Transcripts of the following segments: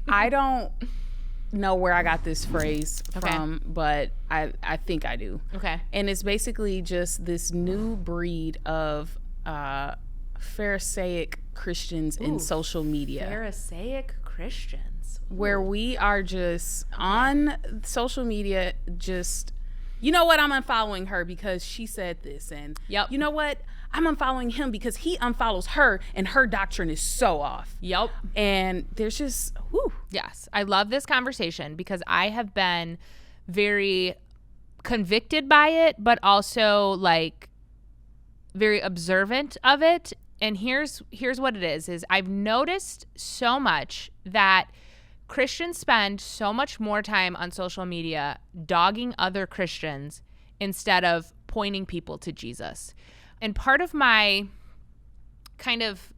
I don't know where I got this phrase from, but I think I do. Okay. And it's basically just this new breed of Pharisaic Christians in social media. Pharisaic Christians. Ooh. Where we are just on social media, just, you know what, I'm unfollowing her because she said this. And you know what, I'm unfollowing him because he unfollows her and her doctrine is so off. Yep. And there's just, whew. Yes. I love this conversation because I have been very convicted by it, but also like very observant of it. And here's what it is I've noticed so much that Christians spend so much more time on social media dogging other Christians instead of pointing people to Jesus. And part of my kind of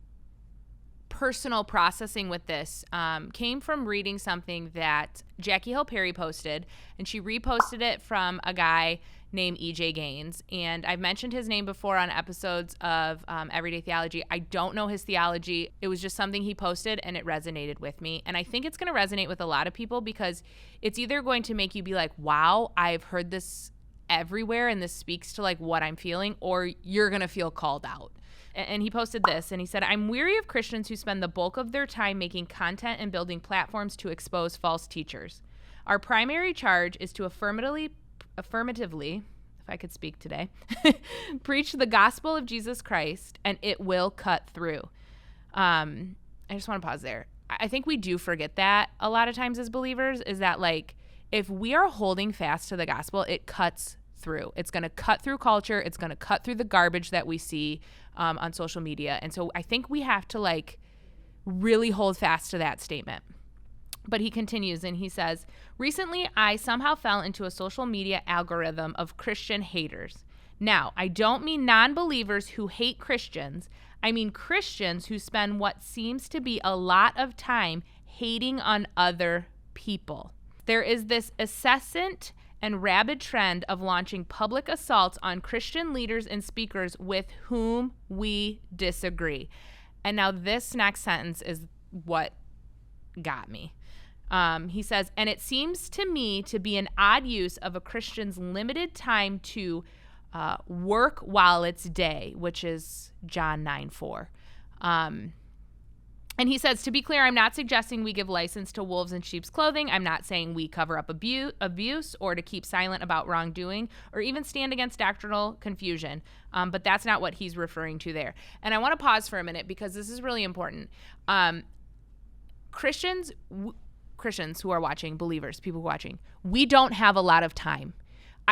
personal processing with this came from reading something that Jackie Hill Perry posted, and she reposted it from a guy named E.J. Gaines. And I've mentioned his name before on episodes of Everyday Theology. I don't know his theology. It was just something he posted, and it resonated with me. And I think it's going to resonate with a lot of people because it's either going to make you be like, wow, I've heard this everywhere and this speaks to like what I'm feeling, or you're going to feel called out. And he posted this, and he said, I'm weary of Christians who spend the bulk of their time making content and building platforms to expose false teachers. Our primary charge is to affirmatively, if I could speak today, preach the gospel of Jesus Christ, and it will cut through. I just want to pause there. I think we do forget that a lot of times as believers, is that like, if we are holding fast to the gospel, it cuts through. It's going to cut through culture. It's going to cut through the garbage that we see on social media. And so I think we have to like really hold fast to that statement. But he continues and he says, recently I somehow fell into a social media algorithm of Christian haters. Now, I don't mean non-believers who hate Christians. I mean Christians who spend what seems to be a lot of time hating on other people. There is this incessant and rabid trend of launching public assaults on Christian leaders and speakers with whom we disagree. And now this next sentence is what got me. He says, and it seems to me to be an odd use of a Christian's limited time to work while it's day, which is John 9:4. And he says, to be clear, I'm not suggesting we give license to wolves in sheep's clothing. I'm not saying we cover up abuse or to keep silent about wrongdoing or even stand against doctrinal confusion. But that's not what he's referring to there. And I want to pause for a minute because this is really important. Christians who are watching, believers, people watching, we don't have a lot of time.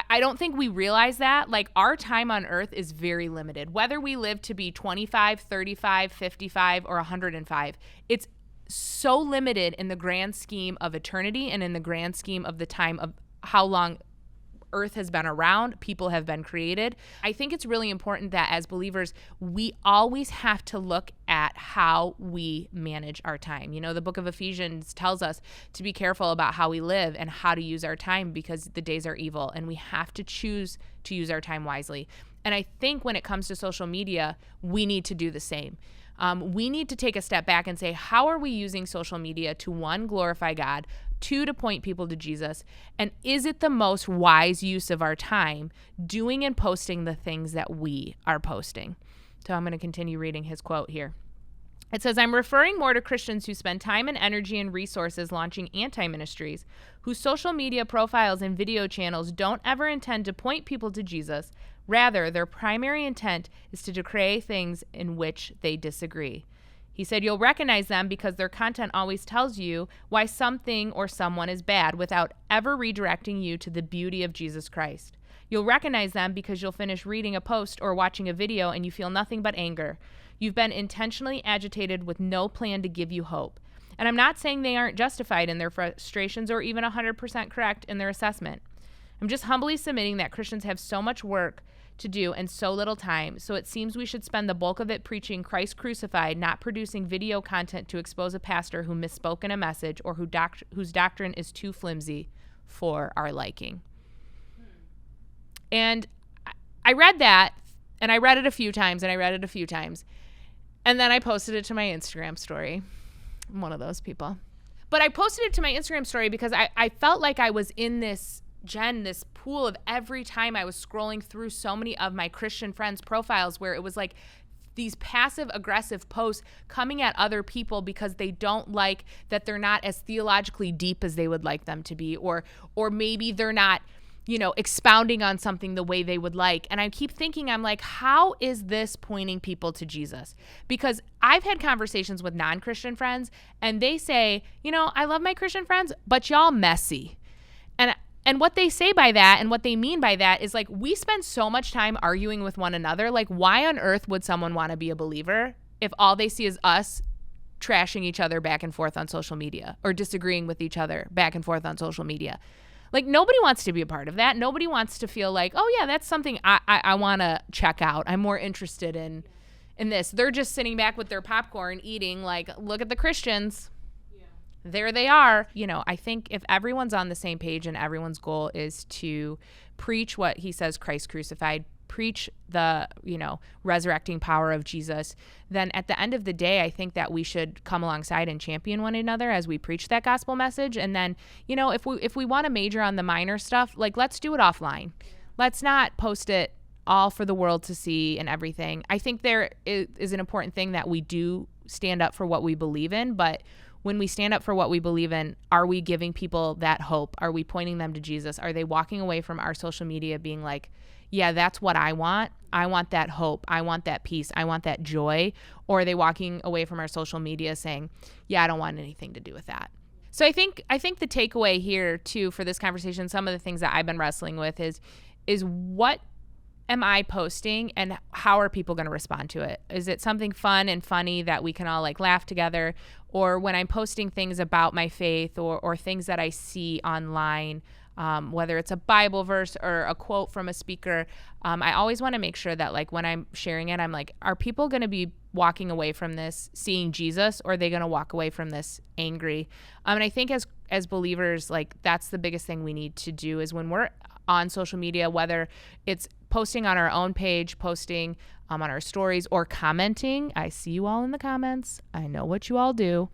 I don't think we realize that. Like, our time on earth is very limited. Whether we live to be 25, 35, 55, or 105, it's so limited in the grand scheme of eternity and in the grand scheme of the time of how long earth has been around, people have been created. I think it's really important that as believers, we always have to look at how we manage our time. You know, the book of Ephesians tells us to be careful about how we live and how to use our time because the days are evil and we have to choose to use our time wisely. And I think when it comes to social media, we need to do the same. We need to take a step back and say, how are we using social media to, one, glorify God, two, to point people to Jesus, and is it the most wise use of our time doing and posting the things that we are posting? So I'm going to continue reading his quote here. It says, I'm referring more to Christians who spend time and energy and resources launching anti-ministries, whose social media profiles and video channels don't ever intend to point people to Jesus. Rather, their primary intent is to decry things in which they disagree. He said, you'll recognize them because their content always tells you why something or someone is bad without ever redirecting you to the beauty of Jesus Christ. You'll recognize them because you'll finish reading a post or watching a video and you feel nothing but anger. You've been intentionally agitated with no plan to give you hope. And I'm not saying they aren't justified in their frustrations or even 100% correct in their assessment. I'm just humbly submitting that Christians have so much work to do and so little time, so it seems we should spend the bulk of it preaching Christ crucified, not producing video content to expose a pastor who misspoke in a message or whose doctrine is too flimsy for our liking. And I read that, and I read it a few times, and then I posted it to my Instagram story. I'm one of those people. But I posted it to my Instagram story because I felt like I was in this pool of every time I was scrolling through so many of my Christian friends' profiles where it was like these passive aggressive posts coming at other people because they don't like that they're not as theologically deep as they would like them to be, or maybe they're not, expounding on something the way they would like. And I keep thinking, I'm like, how is this pointing people to Jesus? Because I've had conversations with non-Christian friends and they say, I love my Christian friends, but y'all messy. And what they say by that and what they mean by that is like, we spend so much time arguing with one another. Like, why on earth would someone want to be a believer if all they see is us trashing each other back and forth on social media or disagreeing with each other back and forth on social media? Like, nobody wants to be a part of that. Nobody wants to feel like, oh yeah, that's something I want to check out. I'm more interested in this. They're just sitting back with their popcorn eating, like, look at the Christians. There they are. I think if everyone's on the same page and everyone's goal is to preach what he says Christ crucified, preach the, resurrecting power of Jesus, then at the end of the day, I think that we should come alongside and champion one another as we preach that gospel message. And then, if we want to major on the minor stuff, like, let's do it offline. Let's not post it all for the world to see and everything. I think there is an important thing that we do stand up for what we believe in, but when we stand up for what we believe in, are we giving people that hope? Are we pointing them to Jesus? Are they walking away from our social media being like, yeah, that's what I want. I want that hope. I want that peace. I want that joy. Or are they walking away from our social media saying, yeah, I don't want anything to do with that? So I think the takeaway here too for this conversation, some of the things that I've been wrestling with is what am I posting and how are people going to respond to it? Is it something fun and funny that we can all like laugh together? Or when I'm posting things about my faith or things that I see online, whether it's a Bible verse or a quote from a speaker, I always want to make sure that like when I'm sharing it, I'm like, are people going to be walking away from this seeing Jesus, or are they going to walk away from this angry? And I think as believers, like that's the biggest thing we need to do is when we're on social media, whether it's posting on our own page, posting on our stories, or commenting. I see you all in the comments. I know what you all do.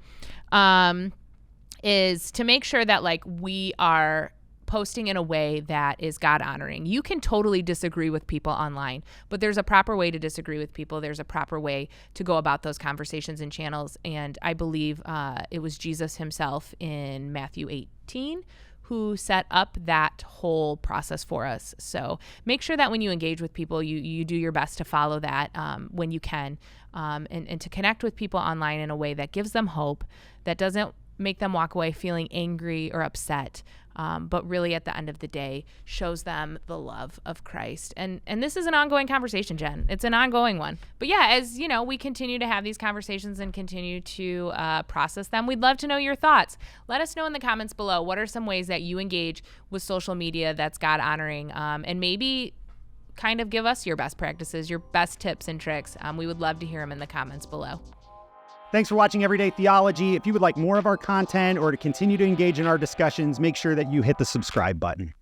Is to make sure that like we are posting in a way that is God honoring. You can totally disagree with people online, but there's a proper way to disagree with people. There's a proper way to go about those conversations and channels. And I believe it was Jesus himself in Matthew 18 who set up that whole process for us. So make sure that when you engage with people, you do your best to follow that when you can, and to connect with people online in a way that gives them hope, that doesn't make them walk away feeling angry or upset, but really at the end of the day shows them the love of Christ. And this is an ongoing conversation, Jen. It's an ongoing one. But yeah, as you know, we continue to have these conversations and continue to process them, we'd love to know your thoughts. Let us know in the comments below, what are some ways that you engage with social media that's God honoring, and maybe kind of give us your best practices, your best tips and tricks. We would love to hear them in the comments below. Thanks for watching Everyday Theology. If you would like more of our content or to continue to engage in our discussions, make sure that you hit the subscribe button.